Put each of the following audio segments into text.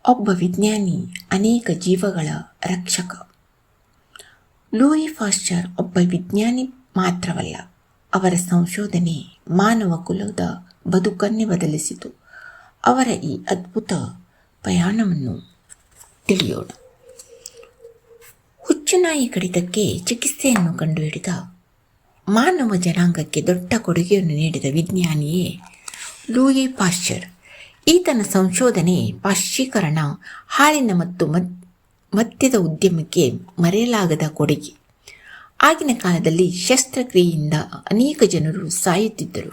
ಒಬ್ಬ ವಿಜ್ಞಾನಿ, ಅನೇಕ ಜೀವಗಳ ರಕ್ಷಕ. ಲೂಯಿ ಪಾಶ್ಚರ್ ಒಬ್ಬ ವಿಜ್ಞಾನಿ ಮಾತ್ರವಲ್ಲ, ಅವರ ಸಂಶೋಧನೆ ಮಾನವ ಕುಲದ ಬದುಕನ್ನೇ ಬದಲಿಸಿತು. ಅವರ ಈ ಅದ್ಭುತ ಪ್ರಯಾಣವನ್ನು ತಿಳಿಯೋಣ. ಹುಚ್ಚುನಾಯಿ ಕಡಿತಕ್ಕೆ ಚಿಕಿತ್ಸೆಯನ್ನು ಕಂಡುಹಿಡಿದ ಮಾನವ ಜನಾಂಗಕ್ಕೆ ದೊಡ್ಡ ಕೊಡುಗೆಯನ್ನು ನೀಡಿದ ವಿಜ್ಞಾನಿಯೇ ಲೂಯಿ ಪಾಶ್ಚರ್. ಈತನ ಸಂಶೋಧನೆ ಪಾಶ್ಚೀಕರಣ, ಹಾಲಿನ ಮತ್ತು ಮದ್ಯದ ಉದ್ಯಮಕ್ಕೆ ಮರೆಯಲಾಗದ ಕೊಡುಗೆ. ಆಗಿನ ಕಾಲದಲ್ಲಿ ಶಸ್ತ್ರಕ್ರಿಯೆಯಿಂದ ಅನೇಕ ಜನರು ಸಾಯುತ್ತಿದ್ದರು.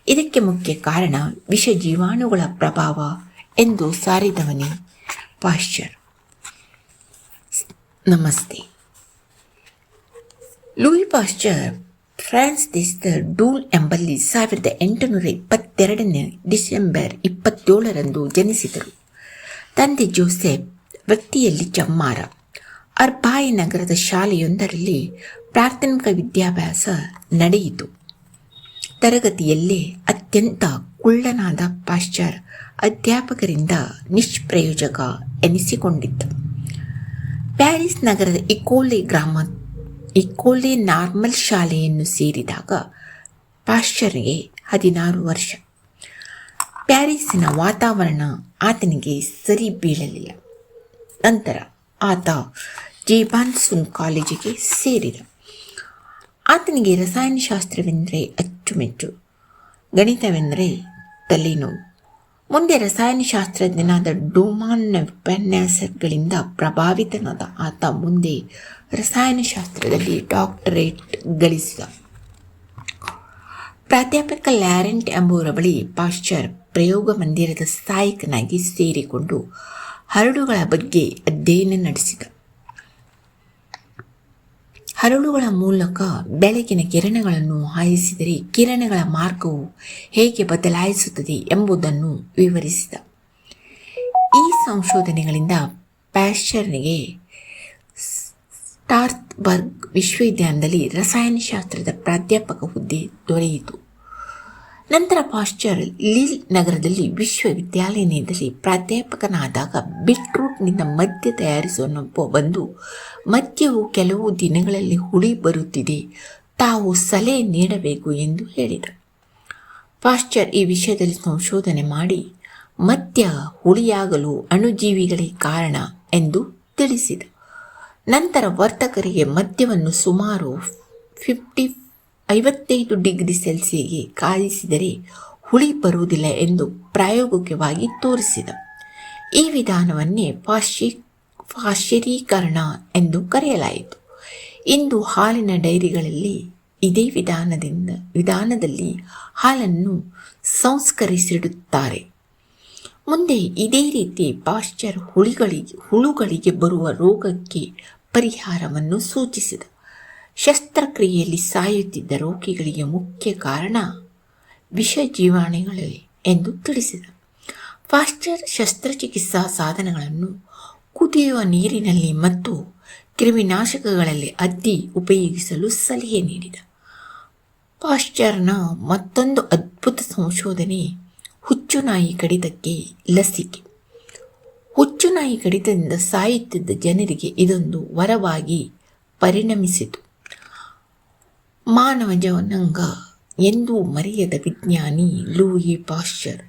ಇದಕ್ಕೆ ಮುಖ್ಯ ಕಾರಣ ವಿಷ ಜೀವಾಣುಗಳ ಪ್ರಭಾವ ಎಂದು ಸಾರಿದವನೇ ಪಾಶ್ಚರ್. ನಮಸ್ತೆ. ಲೂಯಿ ಪಾಶ್ಚರ್ ಫ್ರಾನ್ಸ್ ದೇಶದ ಡೂಲ್ ಎಂಬಲ್ಲಿ 1822 ಡಿಸೆಂಬರ್ 27 ಜನಿಸಿದರು. ತಂದೆ ಜೋಸೆಫ್ ವೃತ್ತಿಯಲ್ಲಿ ಚಮ್ಮಾರ. ಅರ್ಬಾಯ್ ನಗರದ ಶಾಲೆಯೊಂದರಲ್ಲಿ ಪ್ರಾಥಮಿಕ ವಿದ್ಯಾಭ್ಯಾಸ ನಡೆಯಿತು. ತರಗತಿಯಲ್ಲೇ ಅತ್ಯಂತ ಕುಳ್ಳನಾದ ಪಾಶ್ಚರ್ ಅಧ್ಯಾಪಕರಿಂದ ನಿಷ್ಪ್ರಯೋಜಕ ಎನಿಸಿಕೊಂಡಿದ್ದ. ಪ್ಯಾರಿಸ್ ನಗರದ ಇಕೋಲೆ ನಾರ್ಮಲ್ ಶಾಲೆಯನ್ನು ಸೇರಿದಾಗ ಪಾಶ್ಚರ್ಗೆ 16 ವರ್ಷ. ಪ್ಯಾರಿಸಿನ ವಾತಾವರಣ ಆತನಿಗೆ ಸರಿ ಬೀಳಲಿಲ್ಲ. ನಂತರ ಆತ ಜೇಬಾನ್ಸುನ್ ಕಾಲೇಜಿಗೆ ಸೇರಿದ. ಆತನಿಗೆ ರಸಾಯನಶಾಸ್ತ್ರವೆಂದರೆ ಅಚ್ಚುಮೆಚ್ಚು, ಗಣಿತವೆಂದರೆ ತಲೆನೋವು. ಮುಂದೆ ರಸಾಯನಶಾಸ್ತ್ರಜ್ಞನಾದ ಡೂಮಾನ್ನ ಉಪನ್ಯಾಸಗಳಿಂದ ಪ್ರಭಾವಿತನಾದ ಆತ ಮುಂದೆ ರಸಾಯನಶಾಸ್ತ್ರದಲ್ಲಿ ಡಾಕ್ಟರೇಟ್ ಗಳಿಸಿದ. ಪ್ರಾಧ್ಯಾಪಕ ಲ್ಯಾರೆಂಟ್ ಎಂಬುವರ ಬಳಿ ಪಾಶ್ಚರ್ ಪ್ರಯೋಗ ಮಂದಿರದ ಸಹಾಯಕನಾಗಿ ಸೇರಿಕೊಂಡು ಹರಳುಗಳ ಬಗ್ಗೆ ಅಧ್ಯಯನ ನಡೆಸಿದ. ಹರಳುಗಳ ಮೂಲಕ ಬೆಳಕಿನ ಕಿರಣಗಳನ್ನು ಹಾಯಿಸಿದರೆ ಕಿರಣಗಳ ಮಾರ್ಗವು ಹೇಗೆ ಬದಲಾಯಿಸುತ್ತದೆ ಎಂಬುದನ್ನು ವಿವರಿಸಿದ. ಈ ಸಂಶೋಧನೆಗಳಿಂದ ಪಾಶ್ಚರ್ನಿಗೆ ಸ್ಟ್ರಾಸ್ಬರ್ಗ್ ವಿಶ್ವವಿದ್ಯಾಲಯದಲ್ಲಿ ರಸಾಯನಶಾಸ್ತ್ರದ ಪ್ರಾಧ್ಯಾಪಕ ಹುದ್ದೆ ದೊರೆಯಿತು. ನಂತರ ಪಾಶ್ಚರ್ ಲೀಲ್ ನಗರದಲ್ಲಿ ವಿಶ್ವವಿದ್ಯಾಲಯದಲ್ಲಿ ಪ್ರಾಧ್ಯಾಪಕನಾದಾಗ ಬೀಟ್ರೂಟ್ನಿಂದ ಮದ್ಯ ತಯಾರಿಸುವ ನೆನಪು ಬಂದು, ಮದ್ಯವು ಕೆಲವು ದಿನಗಳಲ್ಲಿ ಹುಳಿ ಬರುತ್ತಿದೆ, ತಾವು ಸಲಹೆ ನೀಡಬೇಕು ಎಂದು ಹೇಳಿದ. ಪಾಶ್ಚರ್ ಈ ವಿಷಯದಲ್ಲಿ ಸಂಶೋಧನೆ ಮಾಡಿ ಮದ್ಯ ಹುಳಿಯಾಗಲು ಅಣುಜೀವಿಗಳೇ ಕಾರಣ ಎಂದು ತಿಳಿಸಿದ. ನಂತರ ವರ್ತಕರಿಗೆ ಮದ್ಯವನ್ನು ಸುಮಾರು 55 ಡಿಗ್ರಿ ಸೆಲ್ಸಿಯಸ್ಗೆ ಕಾಯಿಸಿದರೆ ಹುಳಿ ಬರುವುದಿಲ್ಲ ಎಂದು ಪ್ರಾಯೋಗಿಕವಾಗಿ ತೋರಿಸಿದ. ಈ ವಿಧಾನವನ್ನೇ ಪಾಶ್ಚರೀಕರಣ ಎಂದು ಕರೆಯಲಾಯಿತು. ಇಂದು ಹಾಲಿನ ಡೈರಿಗಳಲ್ಲಿ ಇದೇ ವಿಧಾನದಲ್ಲಿ ಹಾಲನ್ನು ಸಂಸ್ಕರಿಸಿಡುತ್ತಾರೆ. ಮುಂದೆ ಇದೇ ರೀತಿ ಪಾಶ್ಚರ್ ಹುಳುಗಳಿಗೆ ಬರುವ ರೋಗಕ್ಕೆ ಪರಿಹಾರವನ್ನು ಸೂಚಿಸಿದ. ಶಸ್ತ್ರಕ್ರಿಯೆಯಲ್ಲಿ ಸಾಯುತ್ತಿದ್ದ ರೋಗಿಗಳಿಗೆ ಮುಖ್ಯ ಕಾರಣ ವಿಷ ಜೀವಾಣುಗಳೇ ಎಂದು ತಿಳಿಸಿದ. ಪಾಶ್ಚರ್ ಶಸ್ತ್ರಚಿಕಿತ್ಸಾ ಸಾಧನಗಳನ್ನು ಕುದಿಯುವ ನೀರಿನಲ್ಲಿ ಮತ್ತು ಕ್ರಿಮಿನಾಶಕಗಳಲ್ಲಿ ಅದ್ದಿ ಉಪಯೋಗಿಸಲು ಸಲಹೆ ನೀಡಿದ. ಪಾಶ್ಚರ್ನ ಮತ್ತೊಂದು ಅದ್ಭುತ ಸಂಶೋಧನೆ ಹುಚ್ಚುನಾಯಿ ಕಡಿತಕ್ಕೆ ಲಸಿಕೆ. ಹುಚ್ಚುನಾಯಿ ಕಡಿತದಿಂದ ಸಾಯುತ್ತಿದ್ದ ಜನರಿಗೆ ಇದೊಂದು ವರವಾಗಿ ಪರಿಣಮಿಸಿತು. ಮಾನವ ಜನಾಂಗ ಎಂದೂ ಮರೆಯದ ವಿಜ್ಞಾನಿ ಲೂಯಿ ಪಾಶ್ಚರ್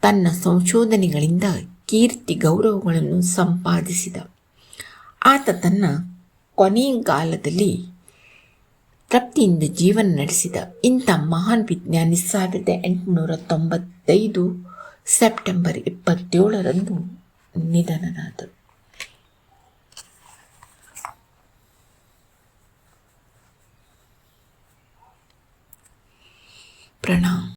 ತನ್ನ ಸಂಶೋಧನೆಗಳಿಂದ ಕೀರ್ತಿ ಗೌರವಗಳನ್ನು ಸಂಪಾದಿಸಿದ. ಆತ ತನ್ನ ಕೊನೆಗಾಲದಲ್ಲಿ ತೃಪ್ತಿಯಿಂದ ಜೀವನ ನಡೆಸಿದ. ಇಂಥ ಮಹಾನ್ ವಿಜ್ಞಾನಿ 1895 ಸೆಪ್ಟೆಂಬರ್ 27 ನಿಧನರಾದರು. ಪ್ರಣಾಮ್.